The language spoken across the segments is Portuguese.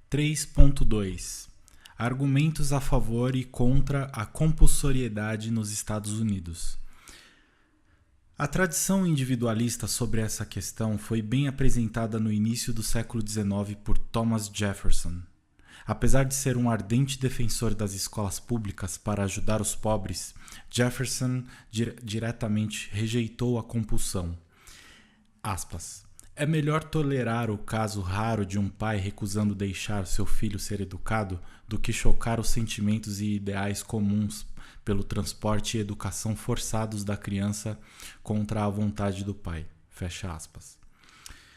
3.2 Argumentos a favor e contra a compulsoriedade nos Estados Unidos. A tradição individualista sobre essa questão foi bem apresentada no início do século XIX por Thomas Jefferson. Apesar de ser um ardente defensor das escolas públicas para ajudar os pobres, Jefferson diretamente rejeitou a compulsão. Aspas. É melhor tolerar o caso raro de um pai recusando deixar seu filho ser educado do que chocar os sentimentos e ideais comuns pelo transporte e educação forçados da criança contra a vontade do pai. Fecha aspas.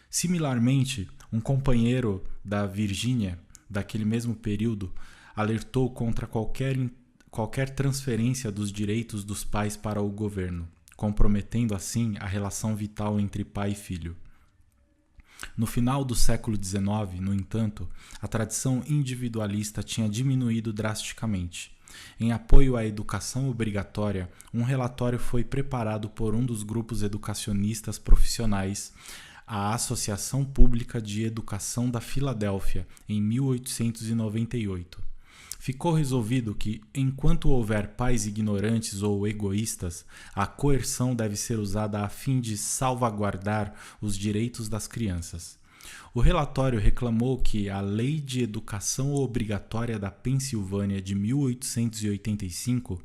Similarmente, um companheiro da Virgínia, daquele mesmo período, alertou contra qualquer transferência dos direitos dos pais para o governo, comprometendo assim a relação vital entre pai e filho. No final do século XIX, no entanto, a tradição individualista tinha diminuído drasticamente. Em apoio à educação obrigatória, um relatório foi preparado por um dos grupos educacionistas profissionais, a Associação Pública de Educação da Filadélfia, em 1898. Ficou resolvido que, enquanto houver pais ignorantes ou egoístas, a coerção deve ser usada a fim de salvaguardar os direitos das crianças. O relatório reclamou que a Lei de Educação Obrigatória da Pensilvânia de 1885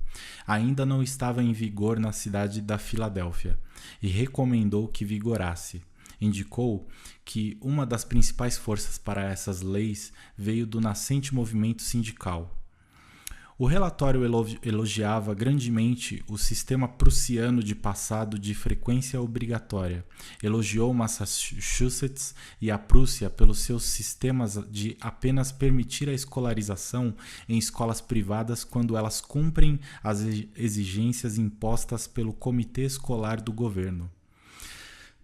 ainda não estava em vigor na cidade da Filadélfia e recomendou que vigorasse. Indicou que uma das principais forças para essas leis veio do nascente movimento sindical. O relatório elogiava grandemente o sistema prussiano de passado de frequência obrigatória, elogiou Massachusetts e a Prússia pelos seus sistemas de apenas permitir a escolarização em escolas privadas quando elas cumprem as exigências impostas pelo Comitê Escolar do Governo.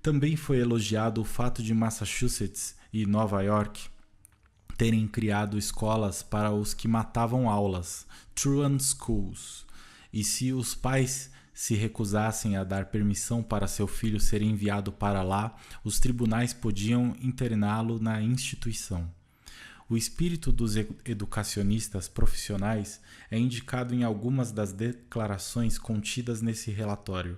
Também foi elogiado o fato de Massachusetts e Nova York terem criado escolas para os que matavam aulas, truant schools, e se os pais se recusassem a dar permissão para seu filho ser enviado para lá, os tribunais podiam interná-lo na instituição. O espírito dos educacionistas profissionais é indicado em algumas das declarações contidas nesse relatório.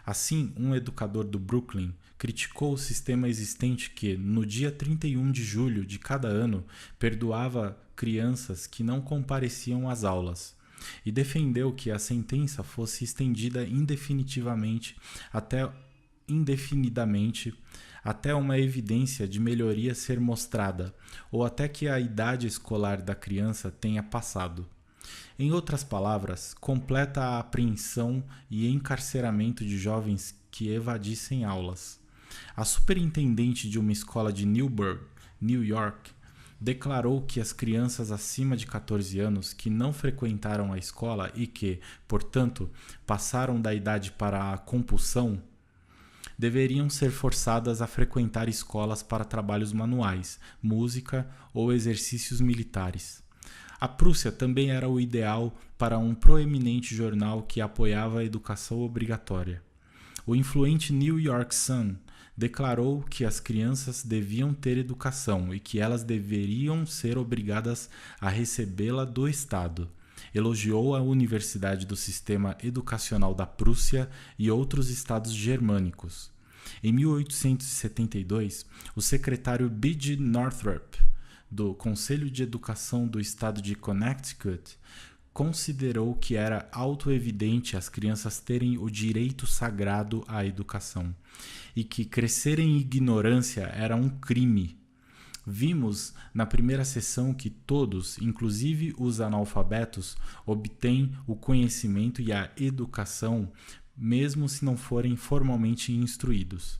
Assim, um educador do Brooklyn criticou o sistema existente que, no dia 31 de julho de cada ano, perdoava crianças que não compareciam às aulas, e defendeu que a sentença fosse estendida indefinidamente até uma evidência de melhoria ser mostrada, ou até que a idade escolar da criança tenha passado. Em outras palavras, completa a apreensão e encarceramento de jovens que evadissem aulas. A superintendente de uma escola de Newburgh, New York, declarou que as crianças acima de 14 anos que não frequentaram a escola e que, portanto, passaram da idade para a compulsão, deveriam ser forçadas a frequentar escolas para trabalhos manuais, música ou exercícios militares. A Prússia também era o ideal para um proeminente jornal que apoiava a educação obrigatória. O influente New York Sun declarou que as crianças deviam ter educação e que elas deveriam ser obrigadas a recebê-la do Estado. Elogiou a universidade do sistema educacional da Prússia e outros estados germânicos. Em 1872, o secretário B.G. Northrop, do Conselho de Educação do Estado de Connecticut, considerou que era autoevidente as crianças terem o direito sagrado à educação e que crescer em ignorância era um crime. Vimos na primeira sessão que todos, inclusive os analfabetos, obtêm o conhecimento e a educação, mesmo se não forem formalmente instruídos.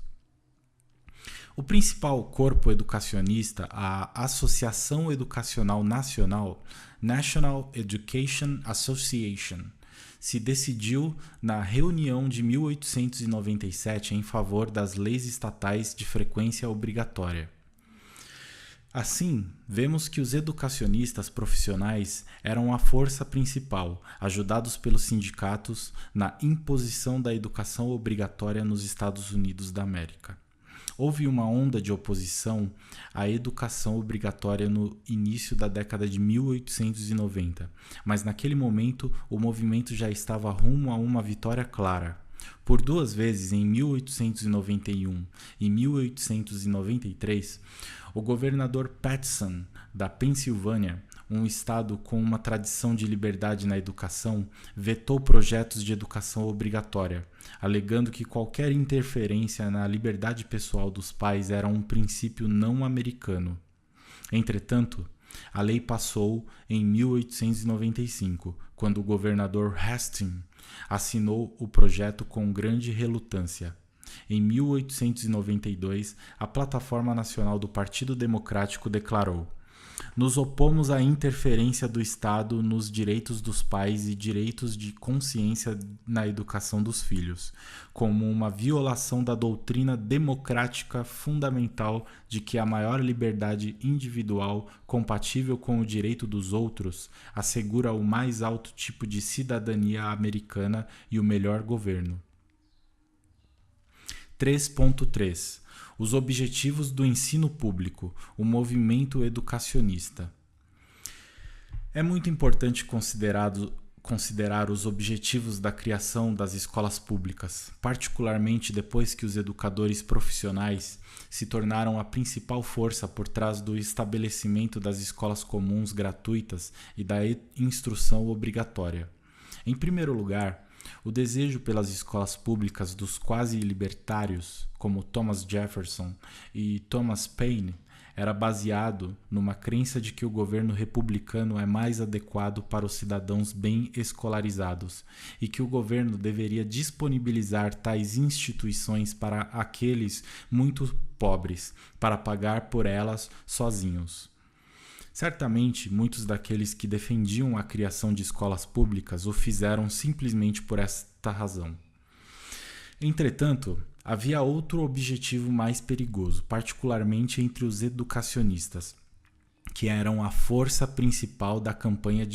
O principal corpo educacionista, a Associação Educacional Nacional, National Education Association, se decidiu na reunião de 1897 em favor das leis estatais de frequência obrigatória. Assim, vemos que os educacionistas profissionais eram a força principal, ajudados pelos sindicatos, na imposição da educação obrigatória nos Estados Unidos da América. Houve uma onda de oposição à educação obrigatória no início da década de 1890, mas naquele momento o movimento já estava rumo a uma vitória clara. Por duas vezes, em 1891 e 1893, o governador Patterson, da Pensilvânia, um estado com uma tradição de liberdade na educação, vetou projetos de educação obrigatória, alegando que qualquer interferência na liberdade pessoal dos pais era um princípio não americano. Entretanto, a lei passou em 1895, quando o governador Hastings assinou o projeto com grande relutância. Em 1892, a Plataforma Nacional do Partido Democrático declarou: "Nos opomos à interferência do Estado nos direitos dos pais e direitos de consciência na educação dos filhos, como uma violação da doutrina democrática fundamental de que a maior liberdade individual, compatível com o direito dos outros, assegura o mais alto tipo de cidadania americana e o melhor governo." 3.3 Os objetivos do ensino público, o movimento educacionista. É muito importante considerar os objetivos da criação das escolas públicas, particularmente depois que os educadores profissionais se tornaram a principal força por trás do estabelecimento das escolas comuns gratuitas e da instrução obrigatória. Em primeiro lugar, o desejo pelas escolas públicas dos quase-libertários, como Thomas Jefferson e Thomas Paine, era baseado numa crença de que o governo republicano é mais adequado para os cidadãos bem escolarizados e que o governo deveria disponibilizar tais instituições para aqueles muito pobres, para pagar por elas sozinhos. Certamente, muitos daqueles que defendiam a criação de escolas públicas o fizeram simplesmente por esta razão. Entretanto, havia outro objetivo mais perigoso, particularmente entre os educacionistas, que eram a força principal da campanha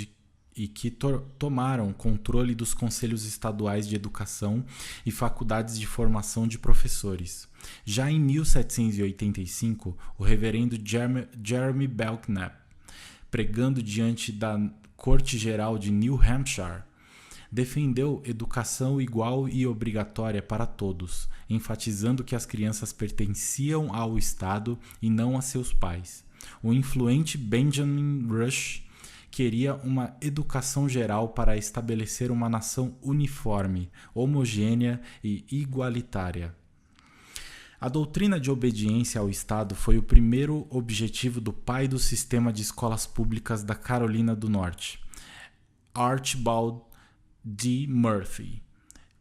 e que tomaram controle dos conselhos estaduais de educação e faculdades de formação de professores. Já em 1785, o reverendo Jeremy Belknap, pregando diante da Corte Geral de New Hampshire, defendeu educação igual e obrigatória para todos, enfatizando que as crianças pertenciam ao Estado e não a seus pais. O influente Benjamin Rush queria uma educação geral para estabelecer uma nação uniforme, homogênea e igualitária. A doutrina de obediência ao Estado foi o primeiro objetivo do pai do sistema de escolas públicas da Carolina do Norte, Archibald D. Murphy.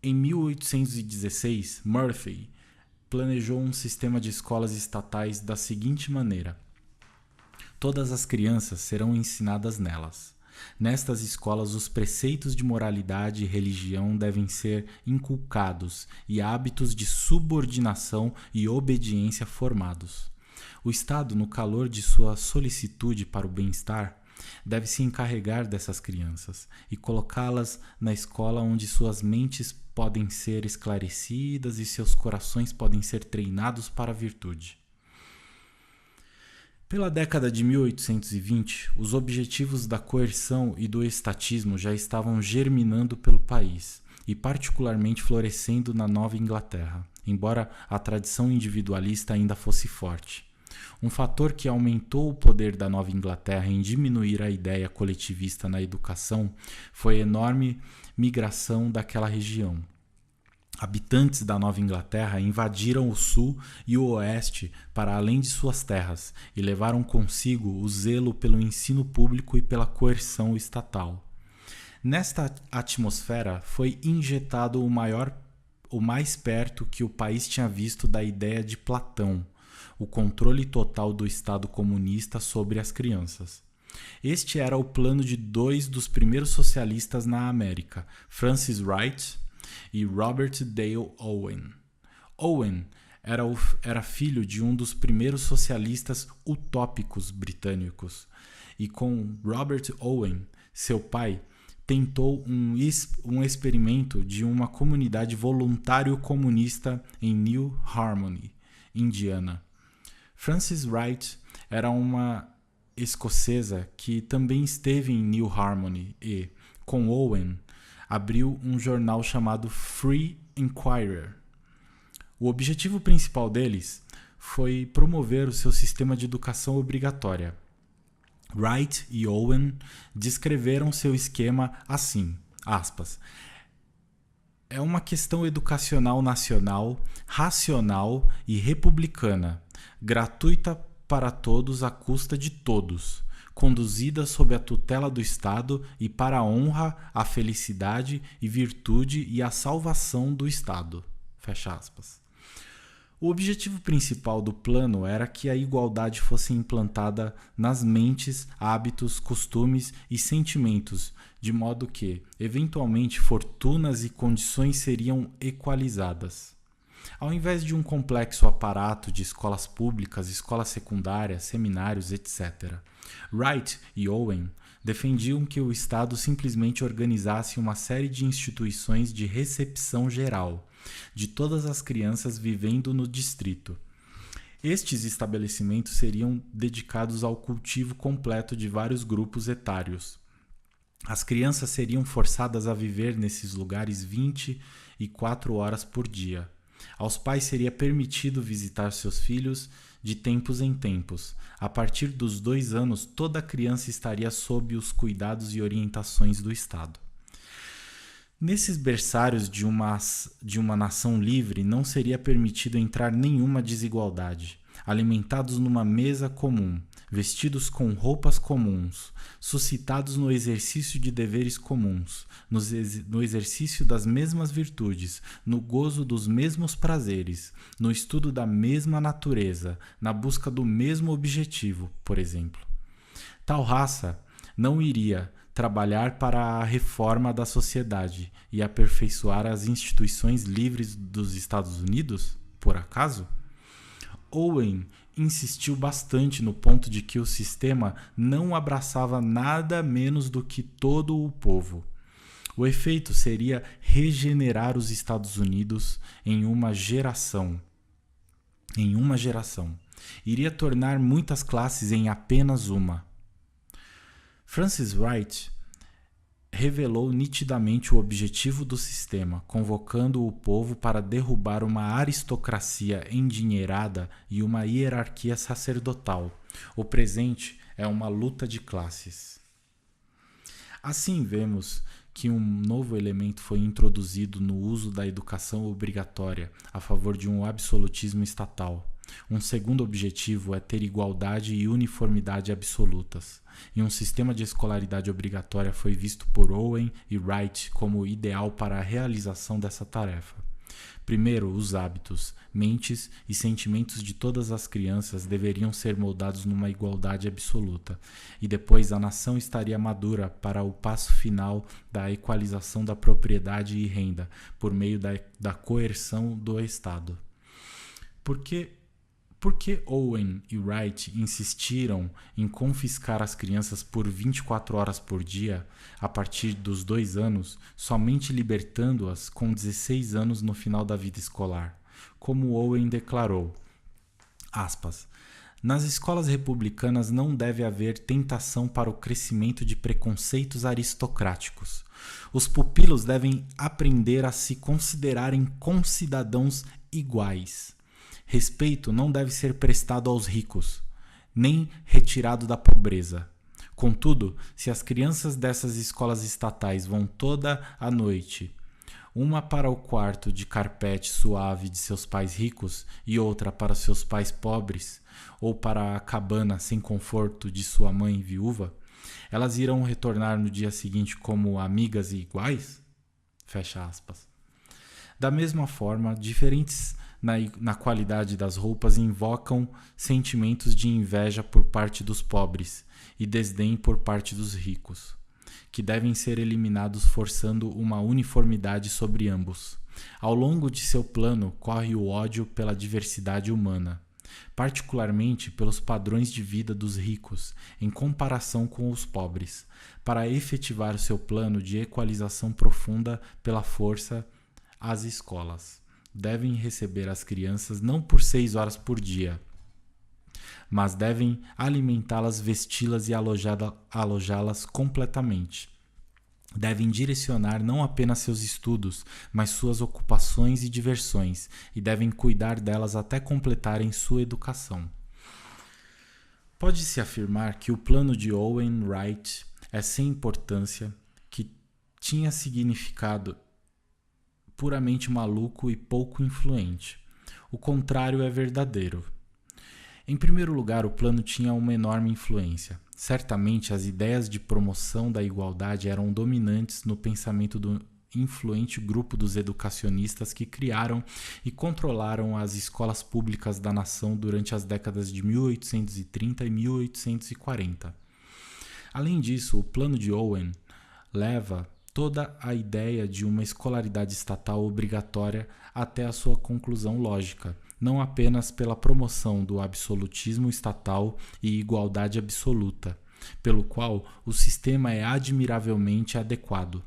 Em 1816, Murphy planejou um sistema de escolas estatais da seguinte maneira: todas as crianças serão ensinadas nelas. Nestas escolas, os preceitos de moralidade e religião devem ser inculcados e hábitos de subordinação e obediência formados. O Estado, no calor de sua solicitude para o bem-estar, deve se encarregar dessas crianças e colocá-las na escola onde suas mentes podem ser esclarecidas e seus corações podem ser treinados para a virtude. Pela década de 1820, os objetivos da coerção e do estatismo já estavam germinando pelo país e particularmente florescendo na Nova Inglaterra, embora a tradição individualista ainda fosse forte. Um fator que aumentou o poder da Nova Inglaterra em diminuir a ideia coletivista na educação foi a enorme migração daquela região. Habitantes da Nova Inglaterra invadiram o sul e o oeste para além de suas terras e levaram consigo o zelo pelo ensino público e pela coerção estatal. Nesta atmosfera foi injetado o mais perto que o país tinha visto da ideia de Platão, o controle total do Estado comunista sobre as crianças. Este era o plano de dois dos primeiros socialistas na América, Francis Wright e Robert Dale Owen. Owen era filho de um dos primeiros socialistas utópicos britânicos, e com Robert Owen, seu pai, tentou um experimento de uma comunidade voluntário comunista em New Harmony, Indiana. Frances Wright era uma escocesa que também esteve em New Harmony e, com Owen, abriu um jornal chamado Free Inquirer. O objetivo principal deles foi promover o seu sistema de educação obrigatória. Wright e Owen descreveram seu esquema assim, aspas, é uma questão educacional nacional, racional e republicana, gratuita para todos à custa de todos, conduzida sob a tutela do Estado e para a honra, a felicidade e virtude e a salvação do Estado. Fecha aspas. O objetivo principal do plano era que a igualdade fosse implantada nas mentes, hábitos, costumes e sentimentos, de modo que, eventualmente, fortunas e condições seriam equalizadas. Ao invés de um complexo aparato de escolas públicas, escolas secundárias, seminários, etc., Wright e Owen defendiam que o Estado simplesmente organizasse uma série de instituições de recepção geral de todas as crianças vivendo no distrito. Estes estabelecimentos seriam dedicados ao cultivo completo de vários grupos etários. As crianças seriam forçadas a viver nesses lugares 24 horas por dia. Aos pais seria permitido visitar seus filhos de tempos em tempos. A partir dos 2 anos, toda criança estaria sob os cuidados e orientações do Estado. Nesses berçários de uma nação livre, não seria permitido entrar nenhuma desigualdade. Alimentados numa mesa comum, vestidos com roupas comuns, suscitados no exercício de deveres comuns, no exercício das mesmas virtudes, no gozo dos mesmos prazeres, no estudo da mesma natureza, na busca do mesmo objetivo, por exemplo. Tal raça não iria trabalhar para a reforma da sociedade e aperfeiçoar as instituições livres dos Estados Unidos, por acaso? Owen insistiu bastante no ponto de que o sistema não abraçava nada menos do que todo o povo. O efeito seria regenerar os Estados Unidos em uma geração. Iria tornar muitas classes em apenas uma. Frances Wright revelou nitidamente o objetivo do sistema, convocando o povo para derrubar uma aristocracia endinheirada e uma hierarquia sacerdotal. O presente é uma luta de classes. Assim, vemos que um novo elemento foi introduzido no uso da educação obrigatória a favor de um absolutismo estatal. Um segundo objetivo é ter igualdade e uniformidade absolutas, e um sistema de escolaridade obrigatória foi visto por Owen e Wright como ideal para a realização dessa tarefa. Primeiro, os hábitos, mentes e sentimentos de todas as crianças deveriam ser moldados numa igualdade absoluta, e depois a nação estaria madura para o passo final da equalização da propriedade e renda, por meio da coerção do Estado. Por que Owen e Wright insistiram em confiscar as crianças por 24 horas por dia a partir dos 2 anos, somente libertando-as com 16 anos no final da vida escolar? Como Owen declarou, aspas, nas escolas republicanas não deve haver tentação para o crescimento de preconceitos aristocráticos. Os pupilos devem aprender a se considerarem concidadãos iguais. Respeito não deve ser prestado aos ricos, nem retirado da pobreza. Contudo, se as crianças dessas escolas estatais vão toda a noite, uma para o quarto de carpete suave de seus pais ricos e outra para seus pais pobres, ou para a cabana sem conforto de sua mãe viúva, elas irão retornar no dia seguinte como amigas e iguais? Fecha aspas. Da mesma forma, diferentes na qualidade das roupas invocam sentimentos de inveja por parte dos pobres e desdém por parte dos ricos, que devem ser eliminados forçando uma uniformidade sobre ambos. Ao longo de seu plano corre o ódio pela diversidade humana, particularmente pelos padrões de vida dos ricos em comparação com os pobres, para efetivar o seu plano de equalização profunda pela força às escolas. devem receber as crianças não por 6 horas por dia, mas devem alimentá-las, vesti-las e alojá-las completamente. Devem direcionar não apenas seus estudos, mas suas ocupações e diversões, e devem cuidar delas até completarem sua educação. Pode-se afirmar que o plano de Owen Wright é sem importância, que tinha significado puramente maluco e pouco influente. O contrário é verdadeiro. Em primeiro lugar, o plano tinha uma enorme influência. Certamente, as ideias de promoção da igualdade eram dominantes no pensamento do influente grupo dos educacionistas que criaram e controlaram as escolas públicas da nação durante as décadas de 1830 e 1840. Além disso, o plano de Owen leva toda a ideia de uma escolaridade estatal obrigatória até a sua conclusão lógica, não apenas pela promoção do absolutismo estatal e igualdade absoluta, pelo qual o sistema é admiravelmente adequado,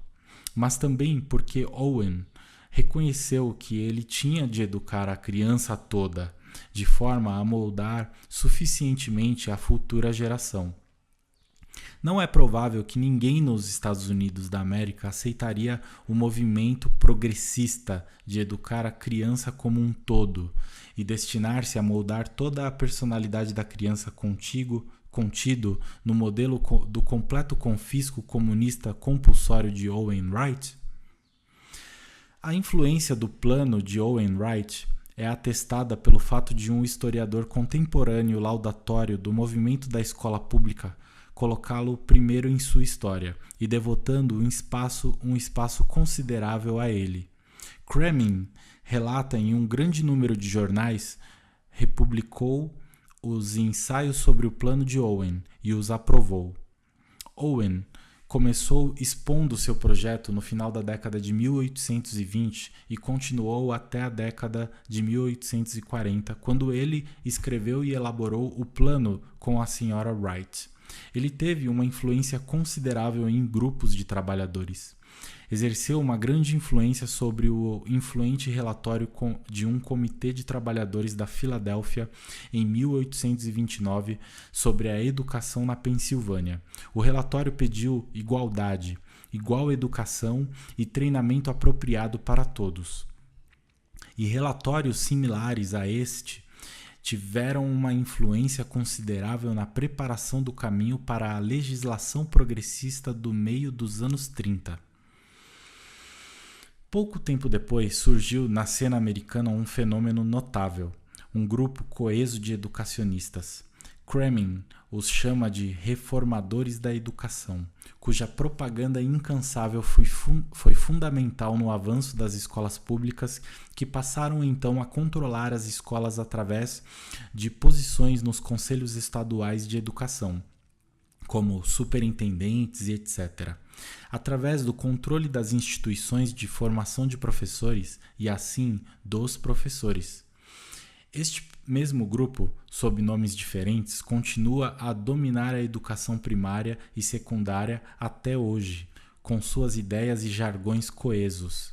mas também porque Owen reconheceu que ele tinha de educar a criança toda, de forma a moldar suficientemente a futura geração. Não é provável que ninguém nos Estados Unidos da América aceitaria o movimento progressista de educar a criança como um todo e destinar-se a moldar toda a personalidade da criança contido no modelo do completo confisco comunista compulsório de Owen Wright? A influência do plano de Owen Wright é atestada pelo fato de um historiador contemporâneo laudatório do movimento da escola pública colocá-lo primeiro em sua história e devotando um espaço considerável a ele. Cramin relata em um grande número de jornais, republicou os ensaios sobre o plano de Owen e os aprovou. Owen começou expondo seu projeto no final da década de 1820 e continuou até a década de 1840, quando ele escreveu e elaborou o plano com a Sra. Wright. Ele teve uma influência considerável em grupos de trabalhadores. Exerceu uma grande influência sobre o influente relatório de um comitê de trabalhadores da Filadélfia em 1829 sobre a educação na Pensilvânia. O relatório pediu igualdade, igual educação e treinamento apropriado para todos. E relatórios similares a este tiveram uma influência considerável na preparação do caminho para a legislação progressista do meio dos anos 30. Pouco tempo depois surgiu na cena americana um fenômeno notável, um grupo coeso de educacionistas. Cramin os chama de reformadores da educação, cuja propaganda incansável foi fundamental no avanço das escolas públicas, que passaram então a controlar as escolas através de posições nos conselhos estaduais de educação, como superintendentes e etc., através do controle das instituições de formação de professores e, assim, dos professores. Este mesmo grupo, sob nomes diferentes, continua a dominar a educação primária e secundária até hoje, com suas ideias e jargões coesos.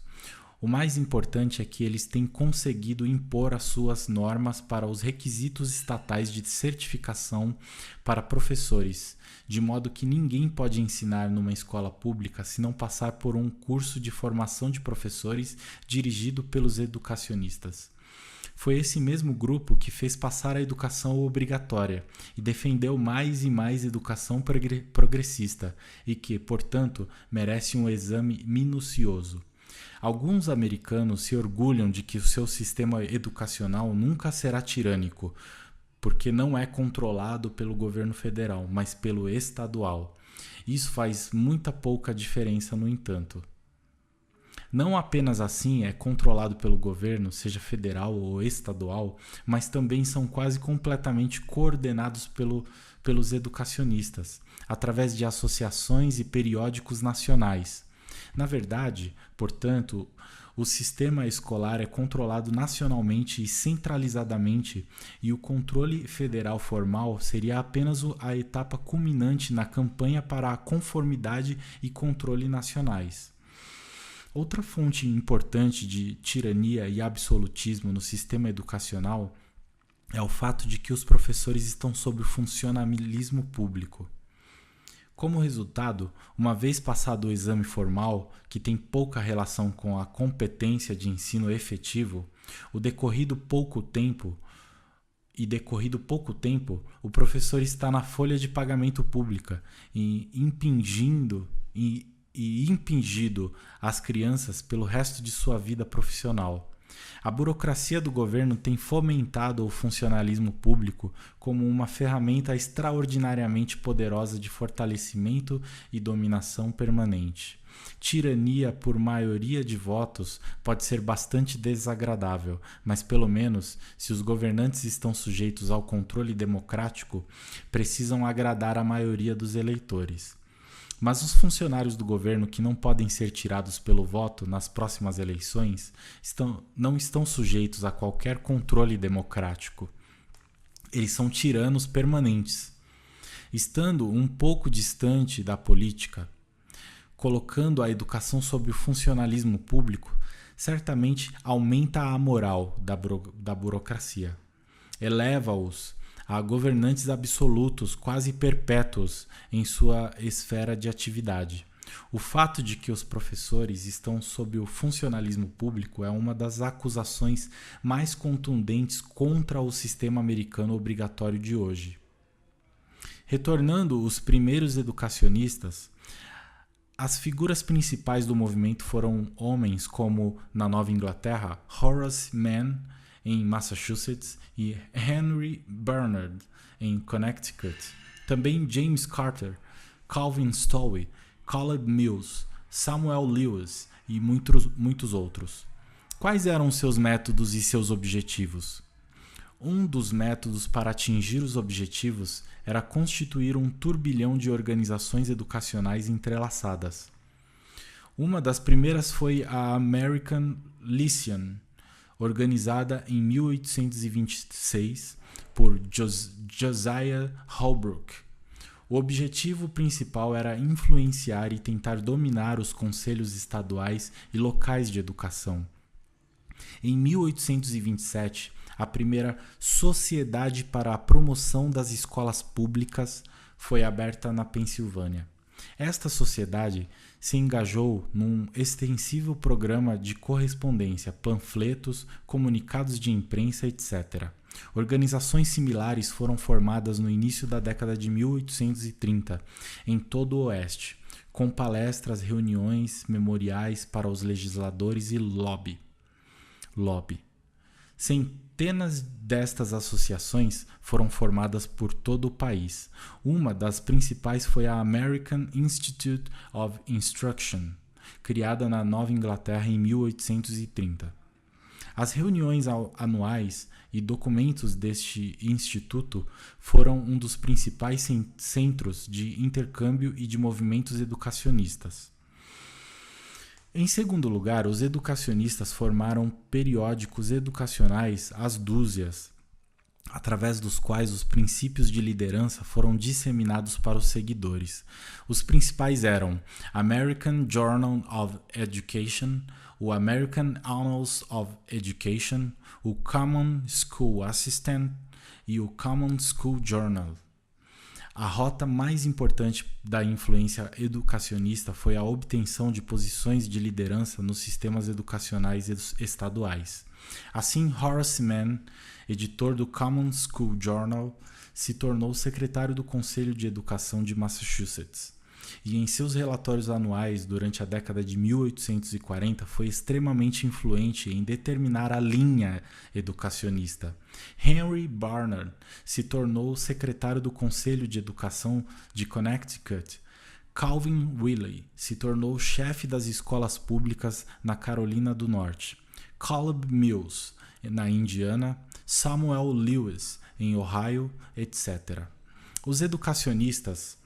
O mais importante é que eles têm conseguido impor as suas normas para os requisitos estatais de certificação para professores, de modo que ninguém pode ensinar numa escola pública se não passar por um curso de formação de professores dirigido pelos educacionistas. Foi esse mesmo grupo que fez passar a educação obrigatória e defendeu mais e mais educação progressista e que, portanto, merece um exame minucioso. Alguns americanos se orgulham de que o seu sistema educacional nunca será tirânico, porque não é controlado pelo governo federal, mas pelo estadual. Isso faz muita pouca diferença, no entanto. Não apenas assim é controlado pelo governo, seja federal ou estadual, mas também são quase completamente coordenados pelos educacionistas, através de associações e periódicos nacionais. Na verdade, portanto, o sistema escolar é controlado nacionalmente e centralizadamente, e o controle federal formal seria apenas a etapa culminante na campanha para a conformidade e controle nacionais. Outra fonte importante de tirania e absolutismo no sistema educacional é o fato de que os professores estão sob o funcionalismo público. Como resultado, uma vez passado o exame formal, que tem pouca relação com a competência de ensino efetivo, decorrido pouco tempo, o professor está na folha de pagamento pública e impingido às crianças pelo resto de sua vida profissional. A burocracia do governo tem fomentado o funcionalismo público como uma ferramenta extraordinariamente poderosa de fortalecimento e dominação permanente. Tirania por maioria de votos pode ser bastante desagradável, mas pelo menos, se os governantes estão sujeitos ao controle democrático, precisam agradar a maioria dos eleitores. Mas os funcionários do governo que não podem ser tirados pelo voto nas próximas eleições não estão sujeitos a qualquer controle democrático. Eles são tiranos permanentes. Estando um pouco distante da política, colocando a educação sob o funcionalismo público, certamente aumenta a moral da burocracia. Eleva-os a governantes absolutos quase perpétuos em sua esfera de atividade. O fato de que os professores estão sob o funcionalismo público é uma das acusações mais contundentes contra o sistema americano obrigatório de hoje. Retornando os primeiros educacionistas, as figuras principais do movimento foram homens como, na Nova Inglaterra, Horace Mann, em Massachusetts, e Henry Barnard, em Connecticut. Também James Carter, Calvin Stowe, Caleb Mills, Samuel Lewis e muitos outros. Quais eram seus métodos e seus objetivos? Um dos métodos para atingir os objetivos era constituir um turbilhão de organizações educacionais entrelaçadas. Uma das primeiras foi a American Lyceum, organizada em 1826 por Josiah Holbrook. O objetivo principal era influenciar e tentar dominar os conselhos estaduais e locais de educação. Em 1827, a primeira Sociedade para a Promoção das Escolas Públicas foi aberta na Pensilvânia. Esta sociedade se engajou num extensivo programa de correspondência, panfletos, comunicados de imprensa, etc. Organizações similares foram formadas no início da década de 1830 em todo o Oeste, com palestras, reuniões, memoriais para os legisladores e lobby. Centenas destas associações foram formadas por todo o país. Uma das principais foi a American Institute of Instruction, criada na Nova Inglaterra em 1830. As reuniões anuais e documentos deste instituto foram um dos principais centros de intercâmbio e de movimentos educacionistas. Em segundo lugar, os educacionistas formaram periódicos educacionais às dúzias, através dos quais os princípios de liderança foram disseminados para os seguidores. Os principais eram American Journal of Education, o American Annals of Education, o Common School Assistant e o Common School Journal. A rota mais importante da influência educacionista foi a obtenção de posições de liderança nos sistemas educacionais estaduais. Assim, Horace Mann, editor do Common School Journal, se tornou secretário do Conselho de Educação de Massachusetts. E em seus relatórios anuais durante a década de 1840 foi extremamente influente em determinar a linha educacionista. Henry Barnard se tornou secretário do Conselho de Educação de Connecticut. Calvin Willey se tornou chefe das escolas públicas na Carolina do Norte. Caleb Mills, na Indiana. Samuel Lewis, em Ohio, etc. Os educacionistas,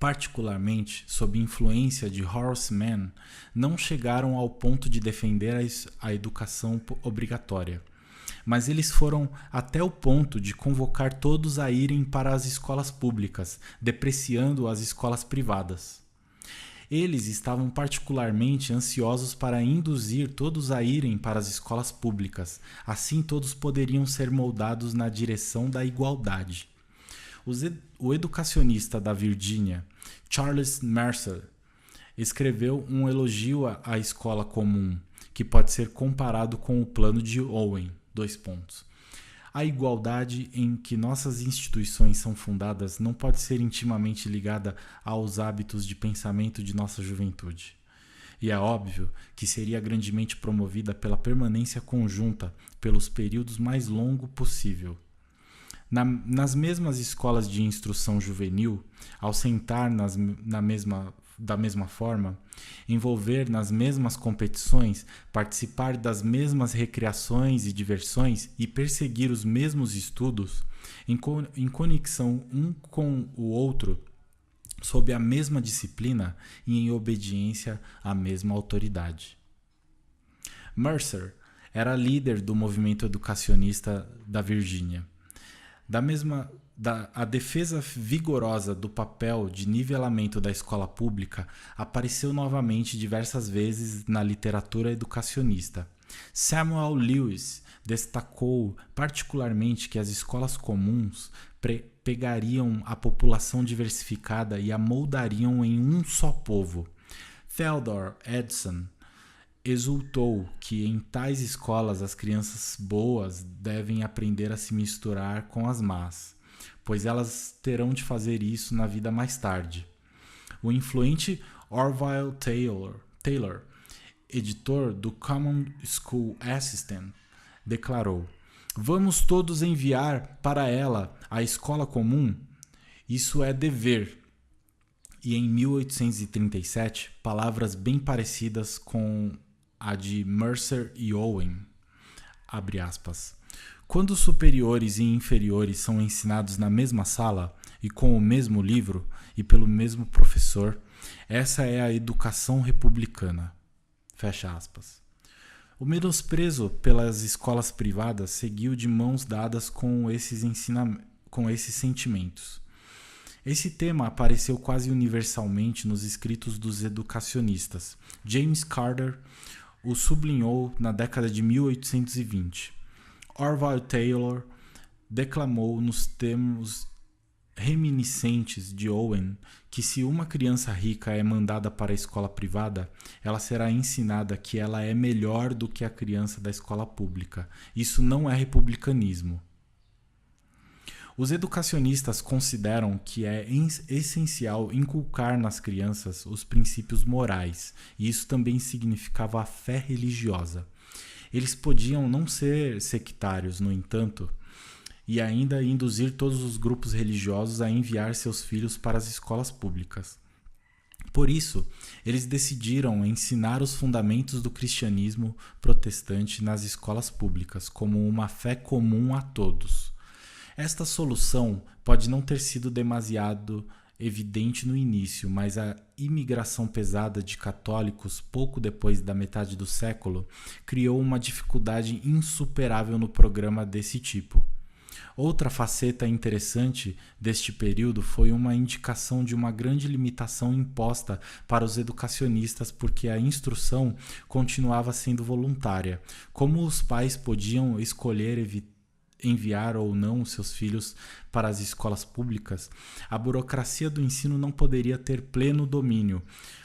particularmente sob influência de Horace Mann, não chegaram ao ponto de defender a educação obrigatória, mas eles foram até o ponto de convocar todos a irem para as escolas públicas, depreciando as escolas privadas. Eles estavam particularmente ansiosos para induzir todos a irem para as escolas públicas. Assim, todos poderiam ser moldados na direção da igualdade. O educacionista da Virgínia, Charles Mercer, escreveu um elogio à escola comum, que pode ser comparado com o plano de Owen. A igualdade em que nossas instituições são fundadas não pode ser intimamente ligada aos hábitos de pensamento de nossa juventude. E é óbvio que seria grandemente promovida pela permanência conjunta pelos períodos mais longos possível. Nas mesmas escolas de instrução juvenil, ao sentar da mesma forma, envolver nas mesmas competições, participar das mesmas recreações e diversões e perseguir os mesmos estudos, em conexão um com o outro, sob a mesma disciplina e em obediência à mesma autoridade. Mercer era líder do movimento educacionista da Virgínia. A defesa vigorosa do papel de nivelamento da escola pública apareceu novamente diversas vezes na literatura educacionista. Samuel Lewis destacou particularmente que as escolas comuns pegariam a população diversificada e a moldariam em um só povo. Theodore Edson exultou que em tais escolas as crianças boas devem aprender a se misturar com as más, pois elas terão de fazer isso na vida mais tarde. O influente Orville Taylor, editor do Common School Assistant, declarou: "Vamos todos enviar para ela a escola comum? Isso é dever." E em 1837, palavras bem parecidas com a de Mercer e Owen, abre aspas, "Quando os superiores e inferiores são ensinados na mesma sala e com o mesmo livro e pelo mesmo professor, essa é a educação republicana." Fecha aspas. O menosprezo pelas escolas privadas seguiu de mãos dadas com esses sentimentos. Esse tema apareceu quase universalmente nos escritos dos educacionistas. James Carter o sublinhou na década de 1820. Orville Taylor declamou nos termos reminiscentes de Owen que se uma criança rica é mandada para a escola privada, ela será ensinada que ela é melhor do que a criança da escola pública. Isso não é republicanismo. Os educacionistas consideram que é essencial inculcar nas crianças os princípios morais, e isso também significava a fé religiosa. Eles podiam não ser sectários, no entanto, e ainda induzir todos os grupos religiosos a enviar seus filhos para as escolas públicas. Por isso, eles decidiram ensinar os fundamentos do cristianismo protestante nas escolas públicas, como uma fé comum a todos. Esta solução pode não ter sido demasiado evidente no início, mas a imigração pesada de católicos pouco depois da metade do século criou uma dificuldade insuperável no programa desse tipo. Outra faceta interessante deste período foi uma indicação de uma grande limitação imposta para os educacionistas porque a instrução continuava sendo voluntária. Como os pais podiam escolher enviar ou não seus filhos para as escolas públicas, a burocracia do ensino não poderia ter pleno domínio.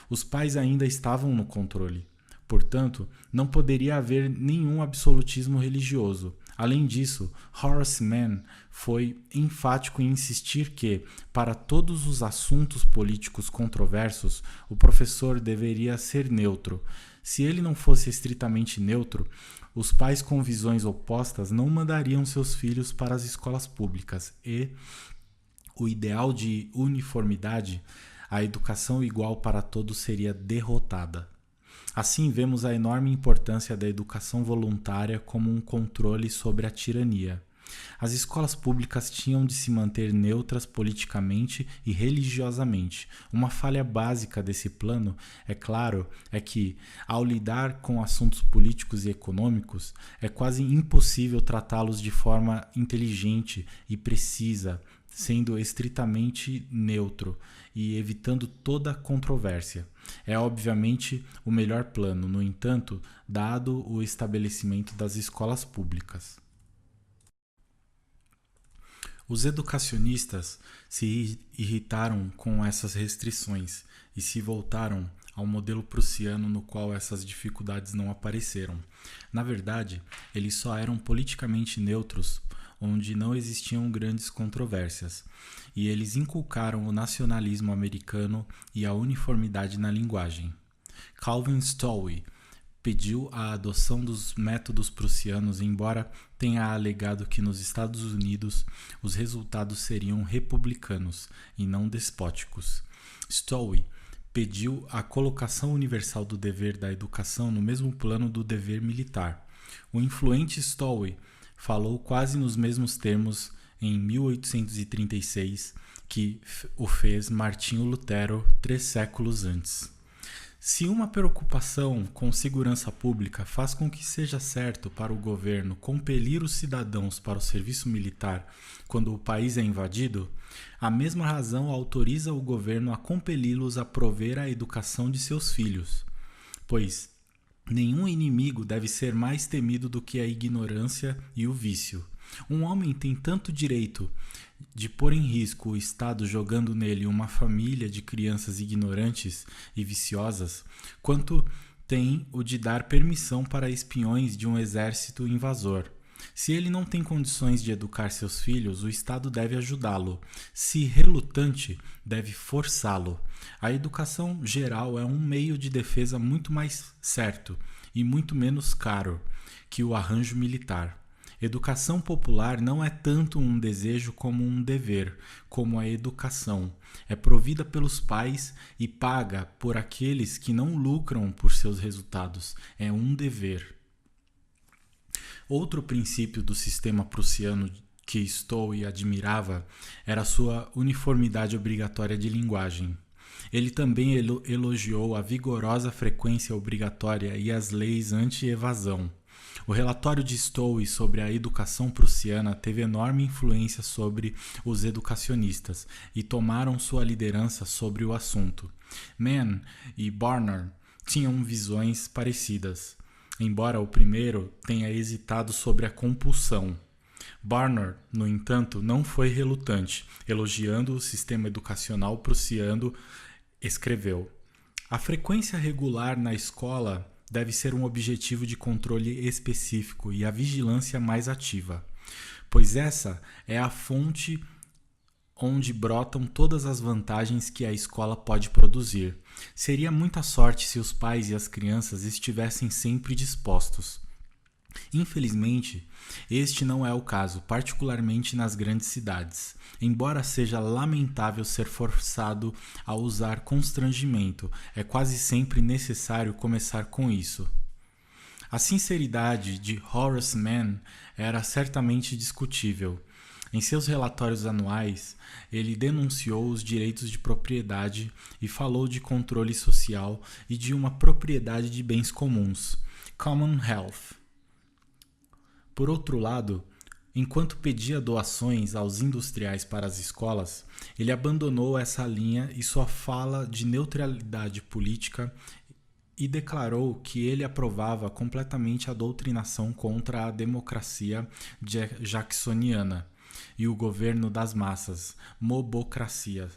Os pais ainda estavam no controle. Portanto, não poderia haver nenhum absolutismo religioso. Além disso, Horace Mann foi enfático em insistir que, para todos os assuntos políticos controversos, o professor deveria ser neutro. Se ele não fosse estritamente neutro, os pais com visões opostas não mandariam seus filhos para as escolas públicas e o ideal de uniformidade, a educação igual para todos seria derrotada. Assim, vemos a enorme importância da educação voluntária como um controle sobre a tirania. As escolas públicas tinham de se manter neutras politicamente e religiosamente. Uma falha básica desse plano, é claro, é que, ao lidar com assuntos políticos e econômicos, é quase impossível tratá-los de forma inteligente e precisa, sendo estritamente neutro e evitando toda controvérsia. É obviamente o melhor plano, no entanto, dado o estabelecimento das escolas públicas. Os educacionistas se irritaram com essas restrições e se voltaram ao modelo prussiano no qual essas dificuldades não apareceram. Na verdade, eles só eram politicamente neutros, onde não existiam grandes controvérsias, e eles inculcaram o nacionalismo americano e a uniformidade na linguagem. Calvin Stowe pediu a adoção dos métodos prussianos, embora tenha alegado que nos Estados Unidos os resultados seriam republicanos e não despóticos. Stowe pediu a colocação universal do dever da educação no mesmo plano do dever militar. O influente Stowe falou quase nos mesmos termos em 1836 que o fez Martinho Lutero 3 séculos antes. Se uma preocupação com segurança pública faz com que seja certo para o governo compelir os cidadãos para o serviço militar quando o país é invadido, a mesma razão autoriza o governo a compeli-los a prover a educação de seus filhos, pois nenhum inimigo deve ser mais temido do que a ignorância e o vício. Um homem tem tanto direito de pôr em risco o Estado jogando nele uma família de crianças ignorantes e viciosas, quanto tem o de dar permissão para espiões de um exército invasor. Se ele não tem condições de educar seus filhos, o Estado deve ajudá-lo. Se relutante, deve forçá-lo. A educação geral é um meio de defesa muito mais certo e muito menos caro que o arranjo militar. Educação popular não é tanto um desejo como um dever, como a educação. É provida pelos pais e paga por aqueles que não lucram por seus resultados. É um dever. Outro princípio do sistema prussiano que Stowe admirava era sua uniformidade obrigatória de linguagem. Ele também elogiou a vigorosa frequência obrigatória e as leis anti-evasão. O relatório de Stowe sobre a educação prussiana teve enorme influência sobre os educacionistas e tomaram sua liderança sobre o assunto. Mann e Barnard tinham visões parecidas, embora o primeiro tenha hesitado sobre a compulsão. Barnard, no entanto, não foi relutante. Elogiando o sistema educacional prussiano, escreveu: "A frequência regular na escola deve ser um objetivo de controle específico e a vigilância mais ativa, pois essa é a fonte onde brotam todas as vantagens que a escola pode produzir. Seria muita sorte se os pais e as crianças estivessem sempre dispostos. Infelizmente, este não é o caso, particularmente nas grandes cidades. Embora seja lamentável ser forçado a usar constrangimento, é quase sempre necessário começar com isso." A sinceridade de Horace Mann era certamente discutível. Em seus relatórios anuais, ele denunciou os direitos de propriedade e falou de controle social e de uma propriedade de bens comuns, common health. Por outro lado, enquanto pedia doações aos industriais para as escolas, ele abandonou essa linha e sua fala de neutralidade política e declarou que ele aprovava completamente a doutrinação contra a democracia jacksoniana e o governo das massas, mobocracia.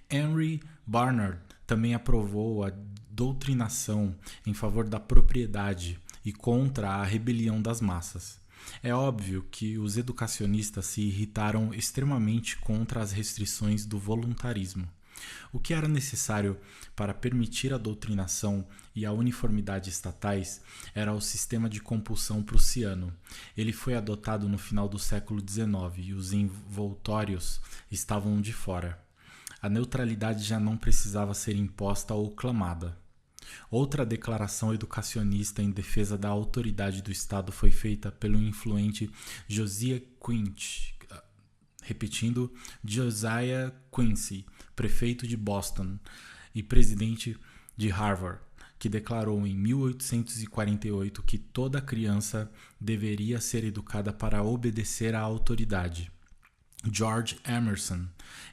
Henry Barnard também aprovou a doutrinação em favor da propriedade e contra a rebelião das massas. É óbvio que os educacionistas se irritaram extremamente contra as restrições do voluntarismo. O que era necessário para permitir a doutrinação e a uniformidade estatais era o sistema de compulsão prussiano. Ele foi adotado no final do século XIX e os envoltórios estavam de fora. A neutralidade já não precisava ser imposta ou clamada. Outra declaração educacionista em defesa da autoridade do Estado foi feita pelo influente Josiah Quincy, repetindo, Josiah Quincy, prefeito de Boston e presidente de Harvard, que declarou em 1848 que toda criança deveria ser educada para obedecer à autoridade. George Emerson,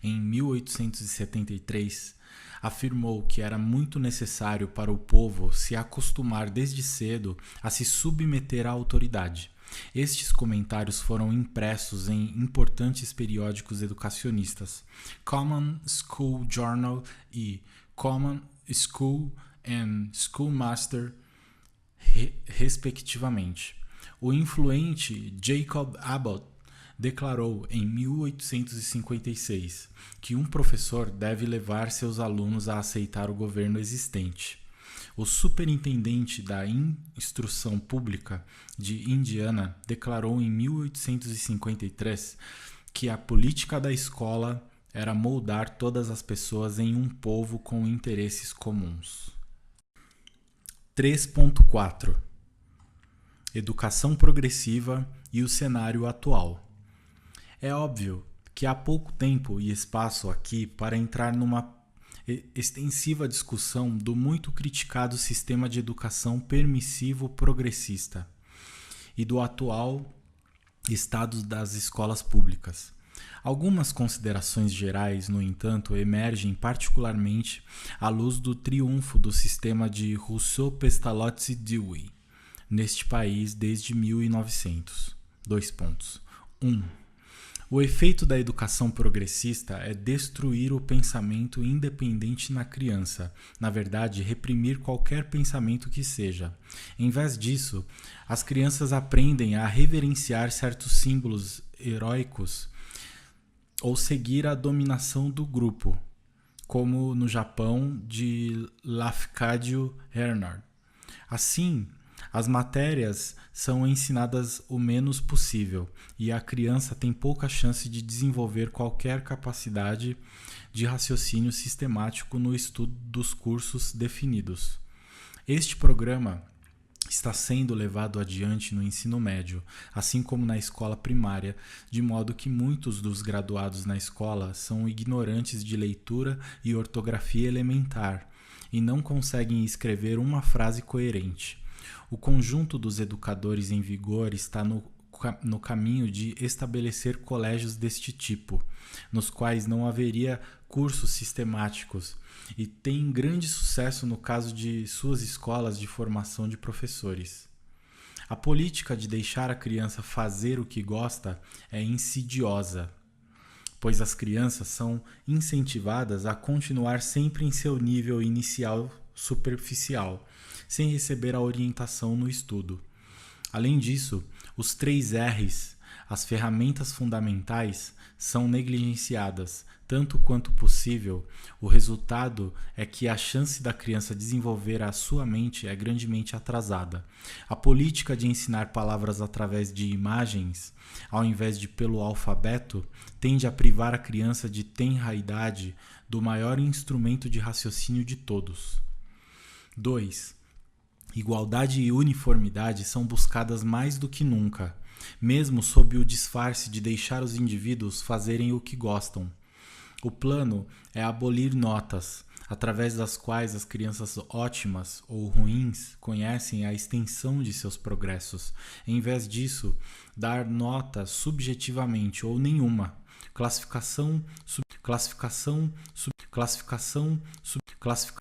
em 1873, afirmou que era muito necessário para o povo se acostumar desde cedo a se submeter à autoridade. Estes comentários foram impressos em importantes periódicos educacionistas, Common School Journal e Common School and Schoolmaster, respectivamente. O influente Jacob Abbott declarou em 1856 que um professor deve levar seus alunos a aceitar o governo existente. O superintendente da instrução pública de Indiana declarou em 1853 que a política da escola era moldar todas as pessoas em um povo com interesses comuns. 3.4 Educação progressiva e o cenário atual. É óbvio que há pouco tempo e espaço aqui para entrar numa extensiva discussão do muito criticado sistema de educação permissivo progressista e do atual estado das escolas públicas. Algumas considerações gerais, no entanto, emergem particularmente à luz do triunfo do sistema de Rousseau, Pestalozzi e Dewey neste país desde 1900. 1. O efeito da educação progressista é destruir o pensamento independente na criança, na verdade, reprimir qualquer pensamento que seja. Em vez disso, as crianças aprendem a reverenciar certos símbolos heróicos ou seguir a dominação do grupo, como no Japão de Lafcadio Herzog. Assim, as matérias são ensinadas o menos possível e a criança tem pouca chance de desenvolver qualquer capacidade de raciocínio sistemático no estudo dos cursos definidos. Este programa está sendo levado adiante no ensino médio, assim como na escola primária, de modo que muitos dos graduados na escola são ignorantes de leitura e ortografia elementar e não conseguem escrever uma frase coerente. O conjunto dos educadores em vigor está no caminho de estabelecer colégios deste tipo, nos quais não haveria cursos sistemáticos, e tem grande sucesso no caso de suas escolas de formação de professores. A política de deixar a criança fazer o que gosta é insidiosa, pois as crianças são incentivadas a continuar sempre em seu nível inicial superficial, sem receber a orientação no estudo. Além disso, os 3 R's, as ferramentas fundamentais, são negligenciadas, tanto quanto possível. O resultado é que a chance da criança desenvolver a sua mente é grandemente atrasada. A política de ensinar palavras através de imagens, ao invés de pelo alfabeto, tende a privar a criança de tenra idade do maior instrumento de raciocínio de todos. 2. Igualdade e uniformidade são buscadas mais do que nunca, mesmo sob o disfarce de deixar os indivíduos fazerem o que gostam. O plano é abolir notas, através das quais as crianças ótimas ou ruins conhecem a extensão de seus progressos. Em vez disso, dar nota subjetivamente ou nenhuma. Classificação